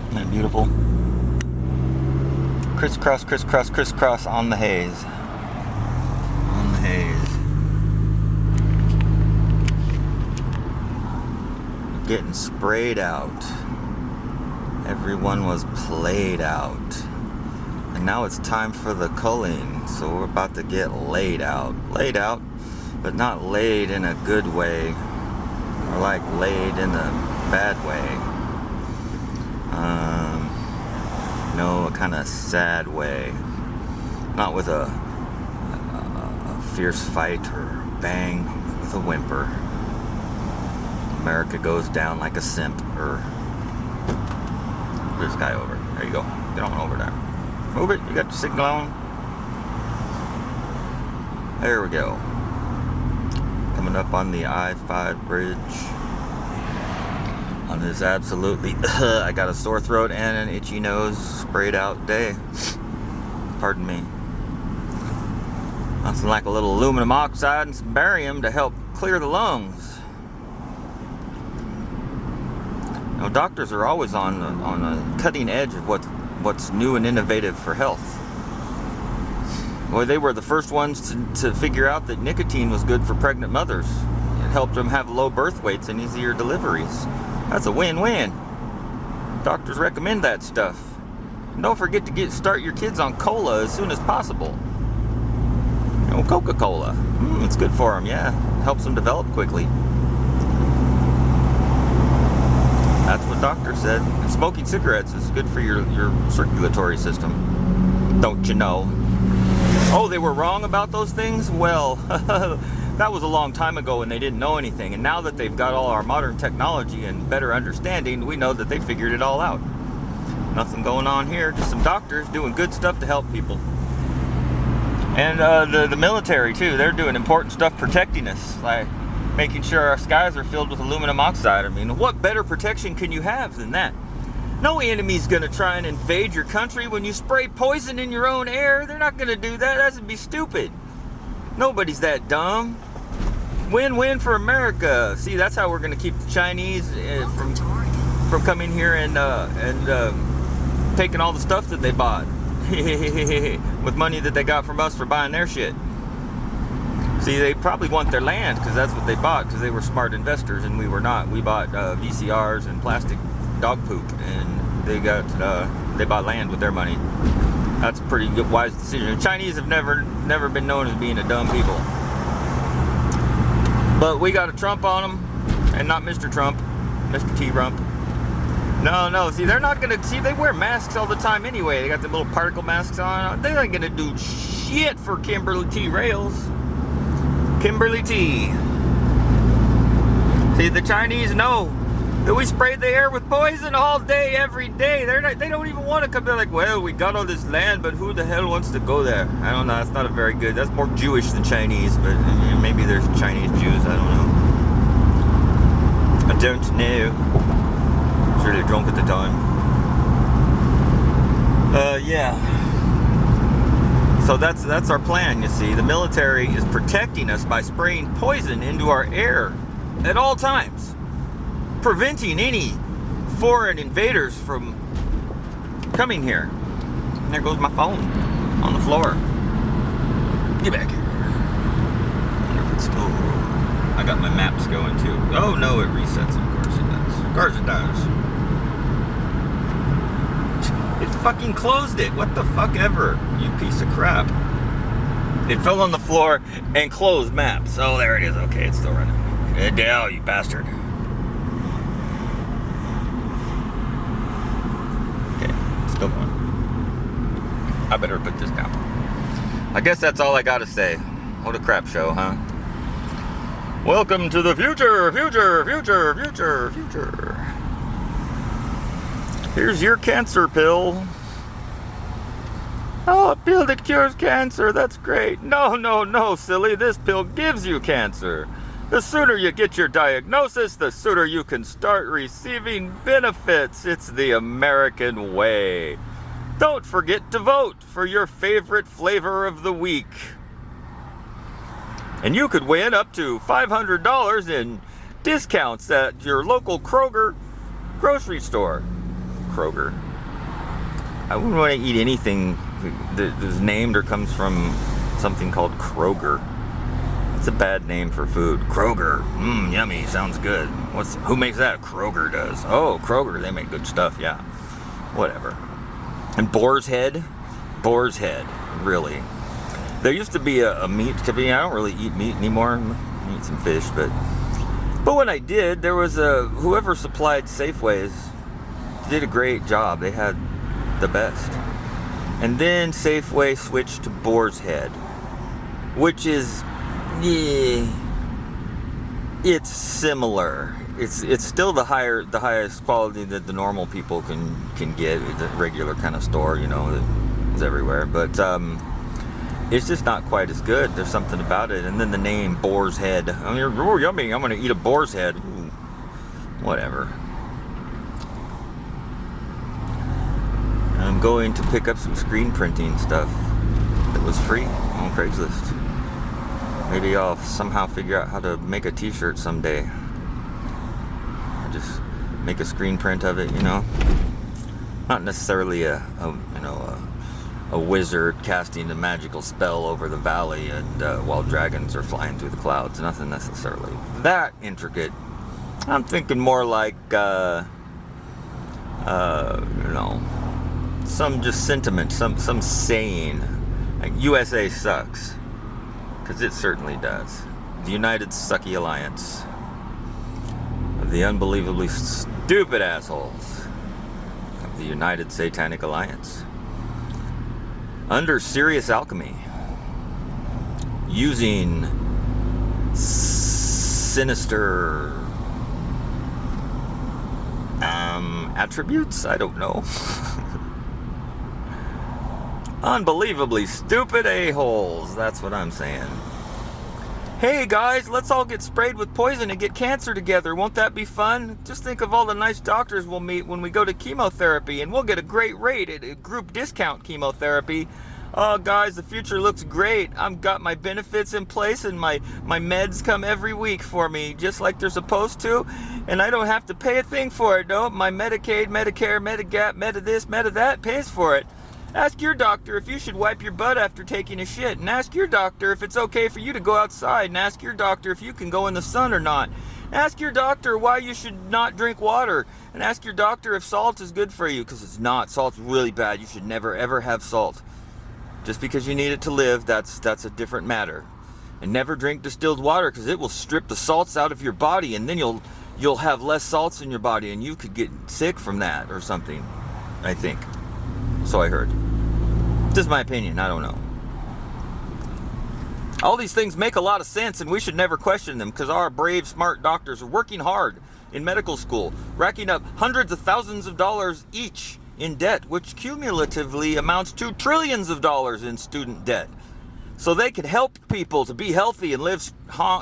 Isn't that beautiful? Crisscross, crisscross, crisscross on the haze. On the haze. Getting sprayed out. Everyone was played out. And now it's time for the culling. So we're about to get laid out. Laid out, but not laid in a good way. Or like laid in a bad way. No, a kind of sad way. Not with a fierce fight or bang, with a whimper. America goes down like a simp. Or this guy over. There you go. Get on over there. Move it. You got your signal on. There we go. Coming up on the I-5 bridge. On this absolutely, I got a sore throat and an itchy nose, sprayed out day. Pardon me. Nothing like a little aluminum oxide and some barium to help clear the lungs. Now, doctors are always on the cutting edge of what's new and innovative for health. Boy, they were the first ones to figure out that nicotine was good for pregnant mothers. It helped them have low birth weights and easier deliveries. That's a win-win. Doctors recommend that stuff. And don't forget to start your kids on cola as soon as possible. You know, Coca-Cola. It's good for them, yeah. Helps them develop quickly. That's what doctors said. And smoking cigarettes is good for your circulatory system. Don't you know? Oh, they were wrong about those things? Well, that was a long time ago when they didn't know anything. And now that they've got all our modern technology and better understanding, we know that they figured it all out. Nothing going on here. Just some doctors doing good stuff to help people. And the military, too. They're doing important stuff protecting us. Like making sure our skies are filled with aluminum oxide. I mean, what better protection can you have than that? No enemy's gonna try and invade your country when you spray poison in your own air. They're not gonna do that. That would be stupid. Nobody's that dumb. Win-win for America. See, that's how we're gonna keep the Chinese from coming here and taking all the stuff that they bought with money that they got from us for buying their shit. See, they probably want their land because that's what they bought, because they were smart investors and we were not. We bought VCRs and plastic dog poop, and they bought land with their money. That's a pretty good, wise decision. The Chinese have never been known as being a dumb people, but we got a Trump on them, and not Mr. Trump, Mr. T. Rump. No. See, they're not gonna see. They wear masks all the time anyway. They got the little particle masks on. They ain't gonna do shit for Kimberly T. Rails. Kimberly T. See, the Chinese know that we sprayed the air with poison all day, every day. They don't even want to come. They're like, well, we got all this land, but who the hell wants to go there? I don't know. That's not a very good. That's more Jewish than Chinese, but maybe there's Chinese Jews. I don't know. I don't know. I was really drunk at the time. Yeah. So that's our plan, you see. The military is protecting us by spraying poison into our air at all times, preventing any foreign invaders from coming here. And there goes my phone on the floor. Get back here. I wonder if it's still. I got my maps going too. Oh no, it resets. Of course it does. Of course it does. It fucking closed it. What the fuck ever, you piece of crap. It fell on the floor and closed maps. Oh, there it is. Okay, it's still running. Good deal, you bastard. Okay, still going. I better put this down. I guess that's all I gotta say. What a crap show, huh? Welcome to the future, future, future, future, future. Here's your cancer pill. Oh, a pill that cures cancer. That's great. No, silly. This pill gives you cancer. The sooner you get your diagnosis, the sooner you can start receiving benefits. It's the American way. Don't forget to vote for your favorite flavor of the week. And you could win up to $500 in discounts at your local Kroger grocery store. Kroger. I wouldn't want to eat anything that is named or comes from something called Kroger. It's a bad name for food. Kroger. Yummy. Sounds good. Who makes that? Kroger does. Oh, Kroger. They make good stuff. Yeah. Whatever. And Boar's Head. Boar's Head. Really. There used to be a meat company. I don't really eat meat anymore. I eat some fish, but when I did, there was whoever supplied Safeways did a great job. They had the best. And then Safeway switched to Boar's Head, which is, yeah, it's similar. It's still the highest quality that the normal people can get at the regular kind of store, that is everywhere. But it's just not quite as good. There's something about it. And then the name Boar's Head. Oh, yummy! I'm gonna eat a boar's head. Ooh, whatever. I'm going to pick up some screen printing stuff that was free on Craigslist. Maybe I'll somehow figure out how to make a t-shirt someday. Or just make a screen print of it, Not necessarily a wizard casting a magical spell over the valley and while dragons are flying through the clouds. Nothing necessarily that intricate. I'm thinking more like some just sentiment, some saying, like USA sucks, because it certainly does. The United Sucky Alliance of the unbelievably stupid assholes of the United Satanic Alliance, under serious alchemy, using sinister attributes. I don't know. Unbelievably stupid a-holes. That's what I'm saying. Hey guys, let's all get sprayed with poison and get cancer together. Won't that be fun? Just think of all the nice doctors we'll meet when we go to chemotherapy, and we'll get a great rate at a group discount chemotherapy. Oh guys, the future looks great. I've got my benefits in place and my meds come every week for me, just like they're supposed to, and I don't have to pay a thing for it. No, my Medicaid, Medicare, Medigap, Medi this, Medi that pays for it. Ask your doctor if you should wipe your butt after taking a shit, and ask your doctor if it's okay for you to go outside, and ask your doctor if you can go in the sun or not. Ask your doctor why you should not drink water, and ask your doctor if salt is good for you, because it's not. Salt's really bad. You should never ever have salt. Just because you need it to live, that's a different matter. And never drink distilled water, because it will strip the salts out of your body, and then you'll have less salts in your body, and you could get sick from that or something, I think. So I heard. Just my opinion, I don't know. All these things make a lot of sense, and we should never question them, because our brave, smart doctors are working hard in medical school, racking up hundreds of thousands of dollars each in debt, which cumulatively amounts to trillions of dollars in student debt, so they could help people to be healthy and live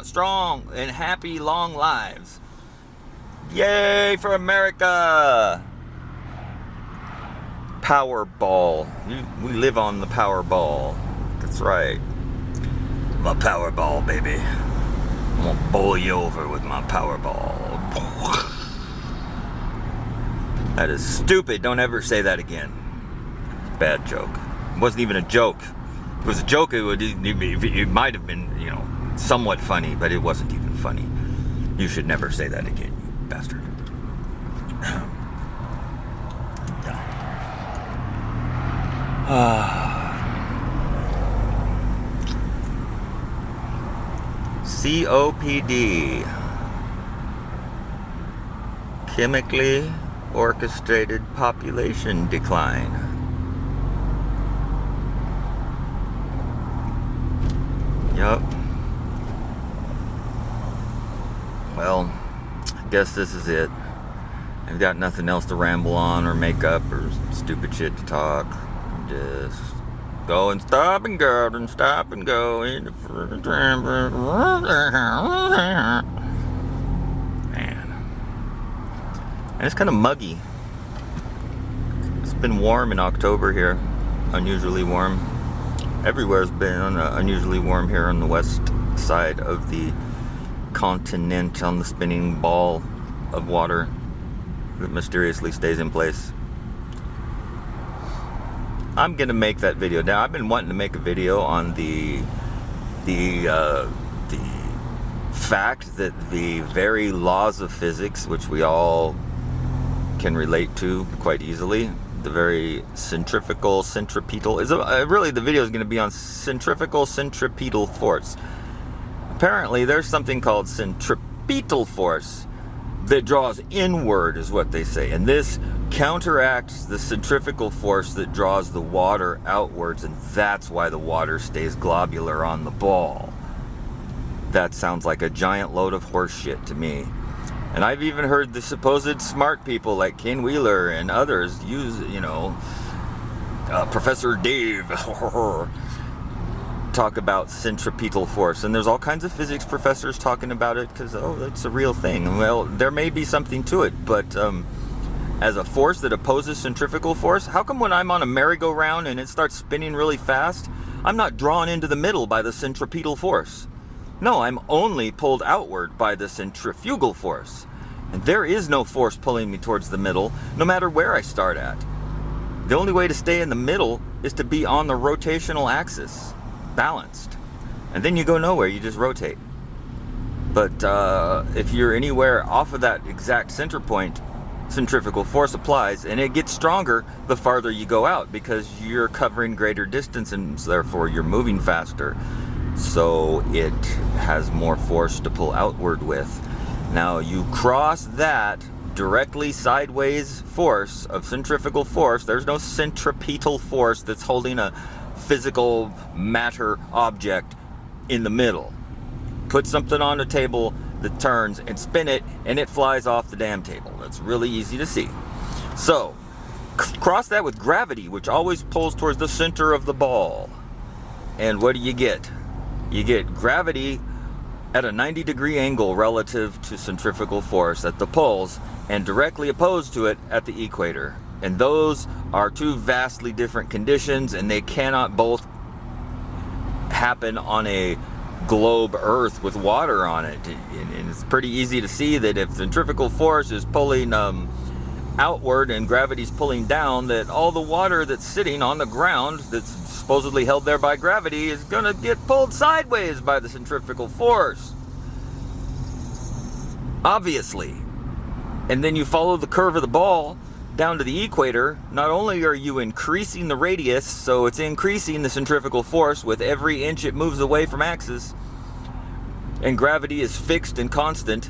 strong and happy, long lives. Yay for America! Powerball. We live on the Powerball. That's right. My Powerball, baby. I'm gonna bowl you over with my Powerball. That is stupid. Don't ever say that again. Bad joke. It wasn't even a joke. If it was a joke, it might have been, somewhat funny, but it wasn't even funny. You should never say that again, you bastard. COPD. Chemically orchestrated population decline. Yup. Well, I guess this is it. I've got nothing else to ramble on or make up or stupid shit to talk. Just go and stop and go and stop and go in the man. And it's kind of muggy. It's been warm in October here, unusually warm. Everywhere's been unusually warm here on the west side of the continent, on the spinning ball of water that mysteriously stays in place I'm gonna make that video. Now, I've been wanting to make a video on the fact that the very laws of physics, which we all can relate to quite easily, the very centripetal is really, the video is going to be on centripetal force. Apparently there's something called centripetal force that draws inward, is what they say, and this counteracts the centrifugal force that draws the water outwards, and that's why the water stays globular on the ball. That sounds like a giant load of horse shit to me. And I've even heard the supposed smart people like Ken Wheeler and others use, Professor Dave, talk about centripetal force. And there's all kinds of physics professors talking about it because, that's a real thing. Well, there may be something to it, but as a force that opposes centrifugal force, how come when I'm on a merry-go-round and it starts spinning really fast, I'm not drawn into the middle by the centripetal force? No, I'm only pulled outward by the centrifugal force. And there is no force pulling me towards the middle, no matter where I start at. The only way to stay in the middle is to be on the rotational axis, balanced. And then you go nowhere, you just rotate. But if you're anywhere off of that exact center point, centrifugal force applies, and it gets stronger the farther you go out because you're covering greater distance, and therefore you're moving faster. So it has more force to pull outward with. Now you cross that directly sideways force of centrifugal force. There's no centripetal force that's holding a physical matter object in the middle. Put something on a table that turns and spin it, and it flies off the damn table. That's really easy to see. So cross that with gravity, which always pulls towards the center of the ball. And what do you get? You get gravity at a 90-degree angle relative to centrifugal force at the poles, and directly opposed to it at the equator. And those are two vastly different conditions, and they cannot both happen on a globe Earth with water on it. And it's pretty easy to see that if centrifugal force is pulling outward and gravity's pulling down, that all the water that's sitting on the ground that's supposedly held there by gravity is gonna get pulled sideways by the centrifugal force. Obviously. And then you follow the curve of the ball down to the equator. Not only are you increasing the radius, so it's increasing the centrifugal force with every inch it moves away from axis, and gravity is fixed and constant.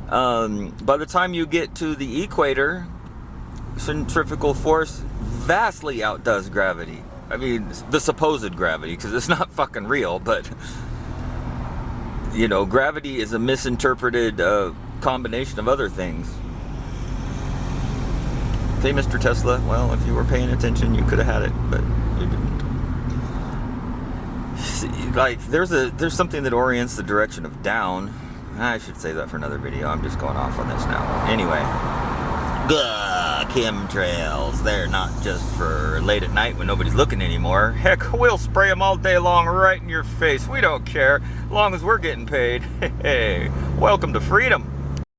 By the time you get to the equator, centrifugal force vastly outdoes gravity. I mean, the supposed gravity, because it's not fucking real, but, gravity is a misinterpreted combination of other things. Okay, Mr. Tesla, well, if you were paying attention, you could have had it, but you didn't. See, like, there's something that orients the direction of down. I should save that for another video. I'm just going off on this now. Anyway. Chemtrails. They're not just for late at night when nobody's looking anymore. Heck, we'll spray them all day long right in your face. We don't care, as long as we're getting paid. Hey, welcome to freedom.